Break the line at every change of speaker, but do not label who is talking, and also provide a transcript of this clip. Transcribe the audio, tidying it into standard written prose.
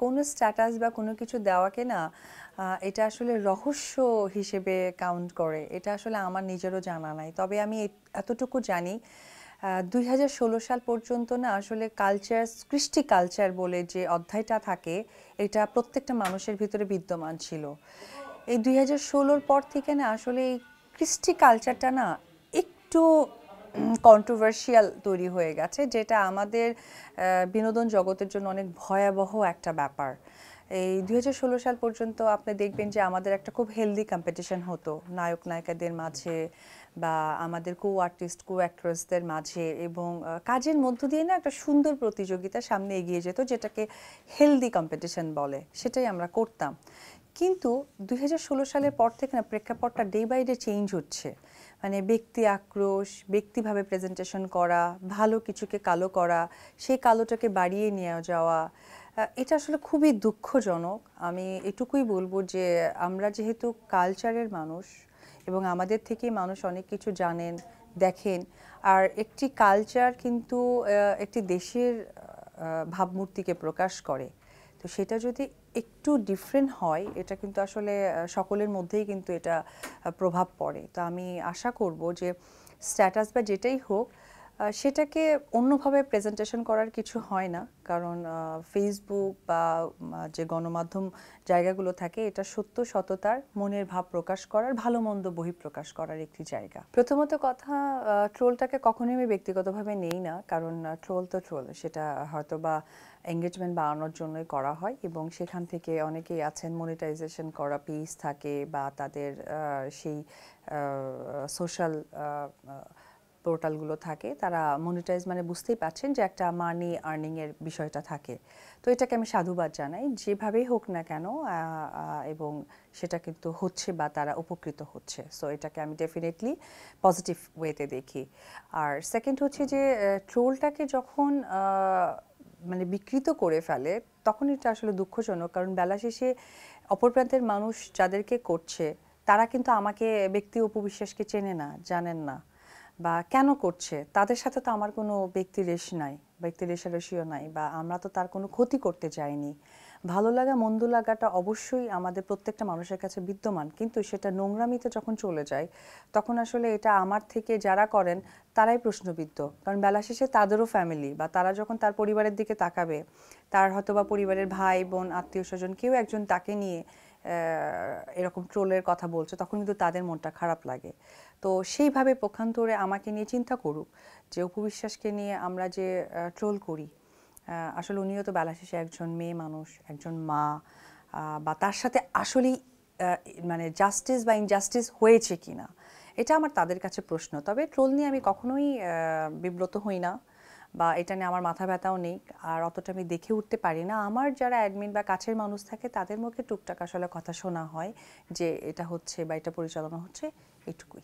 কোনো স্ট্যাটাস বা কোনো কিছু দেওয়াকে না এটা আসলে রহস্য হিসেবে কাউন্ট করে, এটা আসলে আমার নিজেরও জানা নাই। তবে আমি এতটুকু জানি 2016 সাল পর্যন্ত না আসলে কালচার, কৃষ্টি কালচার বলে যে অধ্যায়টা থাকে, এটা প্রত্যেকটা মানুষের ভিতরে বিদ্যমান ছিল। এই 2016-র পর থেকে না আসলে এই কৃষ্টি কালচারটা না একটু কন্ট্রোভার্সিয়াল তৈরি হয়ে গেছে, যেটা আমাদের বিনোদন জগতের জন্য অনেক ভয়াবহ একটা ব্যাপার। এই 2016 সাল পর্যন্ত আপনি দেখবেন যে আমাদের একটা খুব হেলদি কম্পিটিশন হতো নায়ক নায়িকাদের মাঝে, বা আমাদের কো আর্টিস্ট কো অ্যাক্ট্রেসদের মাঝে, এবং কাজের মধ্য দিয়ে না একটা সুন্দর প্রতিযোগিতা সামনে এগিয়ে যেত, যেটাকে হেলদি কম্পিটিশন বলে, সেটাই আমরা করতাম। কিন্তু 2016 সালের পর থেকে না প্রেক্ষাপটটা ডে বাই ডে চেঞ্জ হচ্ছে। মানে ব্যক্তি আক্রোশ, ব্যক্তিভাবে প্রেজেন্টেশন করা, ভালো কিছুকে কালো করা, সেই কালোটাকে বাড়িয়ে নিয়ে যাওয়া, এটা আসলে খুবই দুঃখজনক। আমি এটুকুই বলবো যে আমরা যেহেতু কালচারের মানুষ এবং আমাদের থেকে মানুষ অনেক কিছু জানেন, দেখেন, আর একটি কালচার কিন্তু একটি দেশের ভাবমূর্তিকে প্রকাশ করে। তো সেটা যদি একটু ডিফারেন্ট হয়, এটা কিন্তু আসলে সকলের মধ্যেই কিন্তু এটা প্রভাব পড়ে। তো আমি আশা করব যে স্ট্যাটাস বা যেটাই হোক, সেটাকে অন্যভাবে প্রেজেন্টেশন করার কিছু হয় না, কারণ ফেসবুক বা যে গণমাধ্যম জায়গাগুলো থাকে, এটা সত্য সততার, মনের ভাব প্রকাশ করার, ভালো মন্দ বহিঃপ্রকাশ করার একটি জায়গা। প্রথমত কথা, ট্রোলটাকে কখনোই আমি ব্যক্তিগতভাবে নেই না, কারণ ট্রোল তো ট্রোল, সেটা হয়তো বা এঙ্গেজমেন্ট বাড়ানোর জন্যই করা হয়, এবং সেখান থেকে অনেকেই আছেন মনিটাইজেশন করা পেজ থাকে, বা তাদের সেই সোশ্যাল পোর্টালগুলো থাকে, তারা মনিটাইজ মানে বুঝতেই পারছেন যে একটা মানি আর্নিংয়ের বিষয়টা থাকে। তো এটাকে আমি সাধুবাদ জানাই, যেভাবেই হোক না কেন, এবং সেটা কিন্তু হচ্ছে বা তারা উপকৃত হচ্ছে। সো এটাকে আমি ডেফিনেটলি পজিটিভ ওয়েতে দেখি। আর সেকেন্ড হচ্ছে যে ট্রোলটাকে যখন মানে বিকৃত করে ফেলে, তখন এটা আসলে দুঃখজনক, কারণ বেলা শেষে অপর প্রান্তের মানুষ যাদেরকে করছে, তারা কিন্তু আমাকে ব্যক্তি উপবিশ্বাসকে চেনে না, জানেন না, বা কেন করছে, তাদের সাথে তো আমার কোনো ব্যক্তি রেষারেষিও নাই, বা আমরা তো তার কোনো ক্ষতি করতে যাইনি। ভালো লাগা মন্দ লাগাটা অবশ্যই আমাদের প্রত্যেকটা মানুষের কাছে বিদ্যমান, কিন্তু সেটা নোংরামিতে যখন চলে যায়, তখন আসলে এটা আমার থেকে যারা করেন তারাই প্রশ্নবিদ্ধ। কারণ বেলা শেষে তাদেরও ফ্যামিলি, বা তারা যখন তার পরিবারের দিকে তাকাবে, তার হয়তো বা পরিবারের ভাই বোন আত্মীয় স্বজন কেউ একজন তাকে নিয়ে এরকম ট্রোলের কথা বলছে, তখন কিন্তু তাদের মনটা খারাপ লাগে। তো সেইভাবে পক্ষান্তরে আমাকে নিয়ে চিন্তা করুক, যে উপবিশ্বাসকে নিয়ে আমরা যে ট্রোল করি, আসলে উনিও তো বেলা শেষে একজন মেয়ে মানুষ, একজন মা, বা তার সাথে আসলেই মানে জাস্টিস বা ইনজাস্টিস হয়েছে কিনা, এটা আমার তাদের কাছে প্রশ্ন। তবে ট্রোল নিয়ে আমি কখনোই বিব্রত হই না, বা এটা নিয়ে আমার মাথা ব্যথাও নেই, আর অতটা আমি দেখে উঠতে পারি না। আমার যারা অ্যাডমিন বা কাছের মানুষ থাকে, তাদের মুখে টুকটাক আসলে কথা শোনা হয় যে এটা হচ্ছে বা এটা পরিচালনা হচ্ছে, এটুকুই।